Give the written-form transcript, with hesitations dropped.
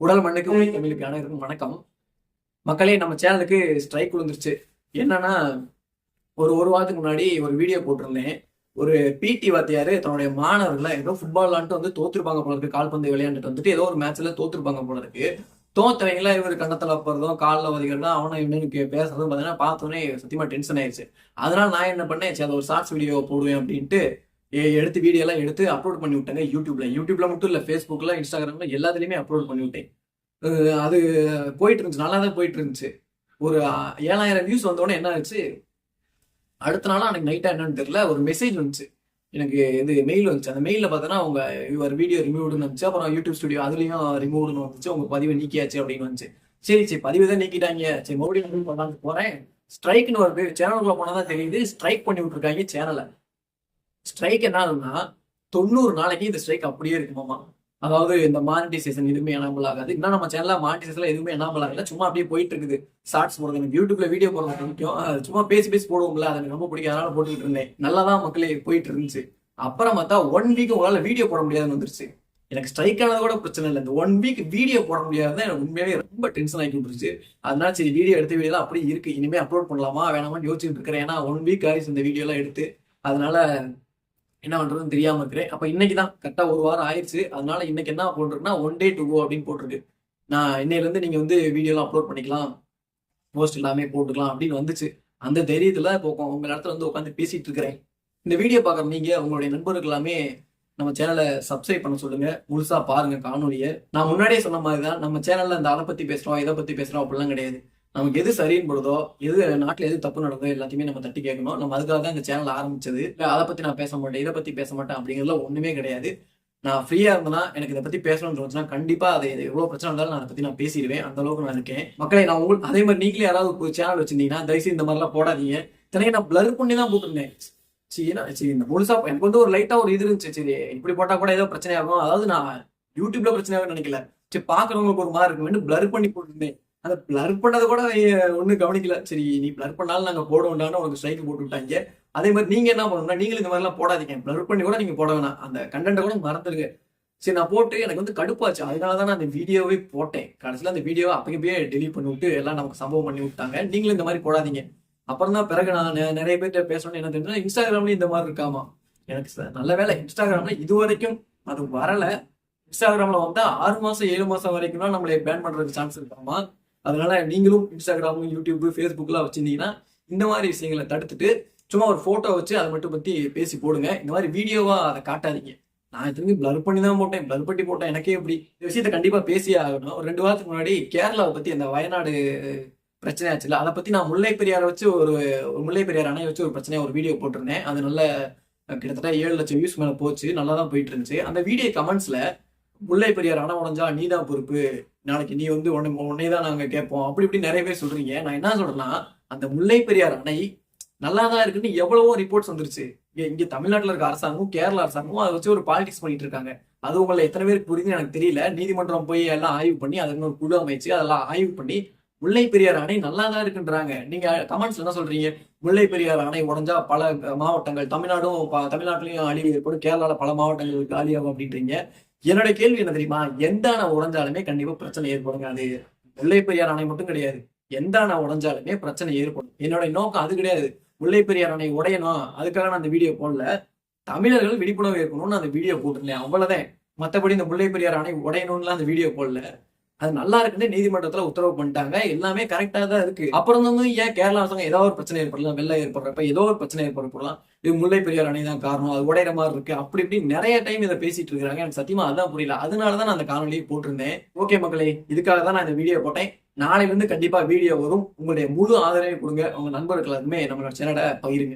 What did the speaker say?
உடல் மண்ணுக்கு தமிழுக்கு அனைவருக்கும் வணக்கம். மக்களே, நம்ம சேனலுக்கு ஸ்ட்ரைக் விழுந்துருச்சு. என்னன்னா, ஒரு வாரத்துக்கு முன்னாடி ஒரு வீடியோ போட்டிருந்தேன். ஒரு பிடி வாத்தியாரு தன்னுடைய மாணவர்களை ஏதோ ஃபுட்பால் விளாண்டு வந்து தோத்துருப்பாங்க போல இருக்கு. கால்பந்து விளையாண்டுட்டு வந்துட்டு ஏதோ ஒரு மேட்ச்ல தோத்துருப்பாங்க போல இருக்கு. தோத்தவங்களா இவர் கண்ணத்துல போறதும் காலில் வதிக்கிறதும் அவனை இவனுக்கு பேசுறதும் பார்த்தீங்கன்னா பார்த்தோன்னே சத்தியமா டென்ஷன் ஆயிடுச்சு. அதனால நான் என்ன பண்ணேன், சரி அதை ஒரு ஷார்ட்ஸ் வீடியோ போடுவேன் அப்படின்ட்டு எடுத்து வீடியோ எல்லாம் எடுத்து அப்லோட் பண்ணி விட்டேங்க. யூடியூப்ல மட்டும் இல்லை, ஃபேஸ்புக்ல, இன்ஸ்டாகிராம்ல எல்லாத்துலயுமே அப்லோட் பண்ணி விட்டேன். அது போயிட்டு இருந்துச்சு, நல்லா தான் போயிட்டு இருந்துச்சு. ஒரு 7,000 வியூஸ் வந்தோடனே என்ன ஆச்சு, அடுத்த நாள் அன்னைக்கு நைட்டா என்னன்னு தெரியல, ஒரு மெசேஜ் வந்துச்சு எனக்கு. இது மெயில் வந்துச்சு. அந்த மெயிலில் பார்த்தோன்னா உங்க யுவர் வீடியோ ரிமூவ்டுன்னு வந்துச்சு. அப்புறம் யூடியூப் ஸ்டுடியோ அதுலேயும் ரிமூவ்டுன்னு வந்துச்சு. உங்க பதிவை நீக்கியாச்சு அப்படின்னு வந்துச்சு. சரி பதிவு தான் நீக்கிட்டாங்க, சரி மறுபடியும் பண்ணலான்னு போறேன். ஸ்ட்ரைக்னு வருது. சேனலுக்குள்ள போனால் தான் தெரியுது ஸ்ட்ரைக் பண்ணி விட்டுருக்காங்க சேனலை. ஸ்ட்ரைக் என்ன ஆகுதுன்னா 90 நாளைக்கு இந்த ஸ்ட்ரைக் அப்படியே இருக்குமாமா. அதாவது இந்த மானிட்டைசேஷன் எதுவுமே எனபிள் ஆகாது. இன்னும் நம்ம சேனல்ல மானிட்டைசேஷன் எதுவுமே எனபிள் ஆகல, சும்மா அப்படியே போயிட்டு இருக்குது. ஷார்ட்ஸ் போடுறது எனக்கு யூடியூப்ல வீடியோ போடுறது பிடிக்கும், சும்மா பேசி போடுவோம்ல, அது எனக்கு ரொம்ப பிடிக்கும். அதனால போட்டுக்கிட்டு இருந்தேன். நல்லா தான் மக்களே போயிட்டு இருந்துச்சு. அப்புறம் பார்த்தா 1 வீக் உங்களால வீடியோ போட முடியாதுன்னு வந்துருச்சு. எனக்கு ஸ்ட்ரைக் ஆனது கூட பிரச்சனை இல்லை, இந்த 1 வீக் வீடியோ போட முடியாதுதான் எனக்கு உண்மையாவே ரொம்ப டென்ஷன் ஆகி விட்டுருச்சு. அதனால சரி வீடியோ எடுத்த வீடியோ தான் அப்படியே இருக்கு, இனிமே அப்லோட் பண்ணலாமா வேணாமான்னு யோசிச்சுட்டு இருக்கிறேன். ஏன்னா 1 வீக் ஆயிடுச்சு இந்த வீடியோ எல்லாம் எடுத்து. அதனால என்ன பண்றதுன்னு தெரியாம இருக்கிறேன். அப்ப இன்னைக்கு தான் கரெக்டா ஒரு வாரம் ஆயிடுச்சு. அதனால இன்னைக்கு என்ன போட்டிருக்குன்னா 1 day to go அப்படின்னு போட்டிருக்கு. நான் இன்னையில இருந்து நீங்க வந்து வீடியோலாம் அப்லோட் பண்ணிக்கலாம், போஸ்ட் எல்லாமே போட்டுக்கலாம் அப்படின்னு வந்துச்சு. அந்த தைரியத்துல இப்போ உங்க இடத்துல வந்து உட்காந்து பேசிட்டு இருக்கிறேன். இந்த வீடியோ பார்க்குற நீங்க உங்களுடைய நண்பர்கள் எல்லாமே நம்ம சேனலை சப்ஸ்கிரைப் பண்ண சொல்லுங்க, முழுசா பாருங்க காணொலியை. நான் முன்னாடியே சொன்ன மாதிரி தான், நம்ம சேனல்ல இந்த அதை பத்தி பேசுறோம் இதை பத்தி பேசுறோம் அப்படிலாம் கிடையாது. நமக்கு எது சரின்னு போடுதோ, எது நாட்டில் எது தப்பு நடந்தோ எல்லாத்தையுமே நம்ம தட்டி கேட்கணும். நம்ம அதுக்காக தான் இந்த சேனல் ஆரம்பிச்சது. இல்லை அதை பத்தி நான் பேச மாட்டேன், இதை பத்தி பேச மாட்டேன் அப்படிங்கிறதுல ஒண்ணுமே கிடையாது. நான் ஃப்ரீயா இருந்தேன்னா எனக்கு இதை பத்தி பேசணும்னு தோணுச்சுன்னா கண்டிப்பா அதை எவ்வளவு பிரச்சனை இருந்தாலும் நான் அதை பத்தி நான் பேசிடுவேன். அந்த அளவுக்கு நான் இருக்கேன். மக்களை, நான் உங்களுக்கு அதே மாதிரி நீங்களே யாராவது சேனல் வச்சிருந்தீங்கன்னா தயவுசெய்து இந்த மாதிரிலாம் போடாதீங்க. இத்தனைக்கு நான் பிளர் பண்ணி தான் போட்டிருந்தேன். சரி இந்த முழுசா எனக்கு வந்து ஒரு லைட்டா ஒரு இது இருந்துச்சு, சரி இப்படி போட்டா கூட ஏதோ பிரச்சனை ஆகும், அதாவது நான் யூடியூப்ல பிரச்சனையாகும் நினைக்கல, சரி பாக்குறவங்களுக்கு ஒரு மாதிரி இருக்கும் பிளர் பண்ணி போட்டிருந்தேன். அந்த பிளர் பண்ணதை கூட ஒன்றும் கவனிக்கல. சரி நீ பிளர் பண்ணாலும் நாங்கள் போட வேண்டாம்னு உனக்கு ஸ்ட்ரைக் போட்டு விட்டாங்க. அதே மாதிரி நீங்க என்ன பண்ணணும்னா, நீங்களும் இந்த மாதிரிலாம் போடாதீங்க. பிளர் பண்ணி கூட நீங்க போட வேணாம், அந்த கண்டென்ட்டை கூட மறந்துடுங்க. சரி நான் போட்டு எனக்கு வந்து கடுப்பாச்சு. அதனால தான் நான் அந்த வீடியோவே போட்டேன். கடைசியில் அந்த வீடியோவை அப்பயே டெலீட் பண்ணி விட்டு எல்லாம் நமக்கு சம்பவம் பண்ணி விட்டாங்க. நீங்களும் இந்த மாதிரி போடாதீங்க. அப்புறம் தான் பிறகு நான் நிறைய பேர்கிட்ட பேசணும்னு என்ன தெரியுதுன்னா, இன்ஸ்டாகிராம்லயும் இந்த மாதிரி இருக்காமா. எனக்கு நல்ல வேலை இன்ஸ்டாகிராம்ல இது வரைக்கும் அது வரல. இன்ஸ்டாகிராம்ல வந்தா 6 மாசம் 7 மாசம் வரைக்கும் தான் நம்மளை பேன் பண்றதுக்கு சான்ஸ் இருக்காமா. அதனால நீங்களும் இன்ஸ்டாகிராம், யூடியூப், ஃபேஸ்புக்லாம் வச்சிருந்தீங்கன்னா இந்த மாதிரி விஷயங்களை தடுத்துட்டு சும்மா ஒரு போட்டோ வச்சு அதை மட்டும் பத்தி பேசி போடுங்க. இந்த மாதிரி வீடியோவா அதை காட்டாதீங்க. நான் திரும்பி பிளர் பண்ணி தான் போட்டேன், பிளர் பண்ணி போட்டேன். எனக்கே எப்படி இந்த விஷயத்த கண்டிப்பா பேசியே ஆகணும். ஒரு 2 வாரத்துக்கு முன்னாடி கேரளாவை பத்தி அந்த வயநாடு பிரச்சனை ஆச்சுல, அதை பத்தி நான் முல்லை பெரியாரை வச்சு ஒரு முல்லை பெரியார் அணையை வச்சு ஒரு பிரச்சனையா ஒரு வீடியோ போட்டிருந்தேன். அது நல்ல கிட்டத்தட்ட 7 லட்சம் வியூஸ் மேல போச்சு, நல்லா தான் போயிட்டு இருந்துச்சு. அந்த வீடியோ கமெண்ட்ஸ்ல முல்லை பெரியார் அணை உடஞ்சா நீதான் பொறுப்பு, நாளைக்கு நீ வந்து உன்னை தான் நாங்க கேட்போம் அப்படி இப்படி நிறைய பேர் சொல்றீங்க. நான் என்ன சொல்றேன்னா, அந்த முல்லை பெரியார் அணை நல்லா தான் இருக்குன்னு எவ்வளவோ ரிப்போர்ட்ஸ் வந்துருச்சு. இங்க தமிழ்நாட்டில் இருக்க அரசாங்கம், கேரளா அரசாங்கம் அதை வச்சு ஒரு பாலிடிக்ஸ் பண்ணிட்டு இருக்காங்க. அது உங்களை எத்தனை பேருக்கு புரியுதுன்னு எனக்கு தெரியல. நீதிமன்றம் போய் எல்லாம் ஆய்வு பண்ணி அதுக்கு ஒரு குழு அமைச்சு அதெல்லாம் ஆய்வு பண்ணி முல்லை பெரியார் அணை நல்லா தான் இருக்குன்றாங்க. நீங்க கமெண்ட்ஸ்ல என்ன சொல்றீங்க, முல்லை பெரியார் அணை உடஞ்சா பல மாவட்டங்கள், தமிழ்நாட்டிலையும் அழிவு ஏற்படும், கேரளால பல மாவட்டங்களுக்கு அழியாகும் அப்படின்றீங்க. என்னோட கேள்வி என்ன தெரியுமா, எந்த அணை உடஞ்சாலுமே கண்டிப்பா பிரச்சனை ஏற்படுங்க. அது முல்லை பெரியார் அணை மட்டும் கிடையாது, எந்த அணை உடஞ்சாலுமே பிரச்சனை ஏற்படும். என்னோட நோக்கம் அது கிடையாது. முல்லை பெரியார் அணை உடையணும் அதுக்காக நான் அந்த வீடியோ போடல. தமிழர்கள் விழிப்புணர்வு ஏற்படணும்னு அந்த வீடியோ போட்டிருந்தேன், அவ்வளவுதான். மற்றபடி இந்த முல்லை பெரியார் அணை உடையணும்லாம் அந்த வீடியோ போடல. அது நல்லா இருக்குன்னு நீதிமன்றத்துல உத்தரவு பண்ணிட்டாங்க, எல்லாமே கரெக்டா தான் இருக்கு. அப்புறம் வந்து ஏன் கேரளா அரசாங்கம் ஏதாவது ஒரு பிரச்சனை ஏற்படலாம், வெள்ளம் ஏற்படுறப்ப ஏதோ ஒரு பிரச்சனை ஏற்படலாம், இது முல்லை பெரியார் அணை தான் காரணம், அது உடையிற மாதிரி இருக்கு அப்படி இப்படி நிறைய டைம் இதை பேசிட்டு இருக்காங்க. எனக்கு சத்தியமா அதான் புரியல. அதனாலதான் நான் அந்த காணொலியை போட்டிருந்தேன். ஓகே மக்களே, இதுக்காக தான் நான் இந்த வீடியோ போட்டேன். நாளையில இருந்து கண்டிப்பா வீடியோ வரும். உங்களுடைய முழு ஆதரவை கொடுங்க. உங்க நண்பர்கள் எல்லாருமே நம்மளோட சேனலை பகிருங்க.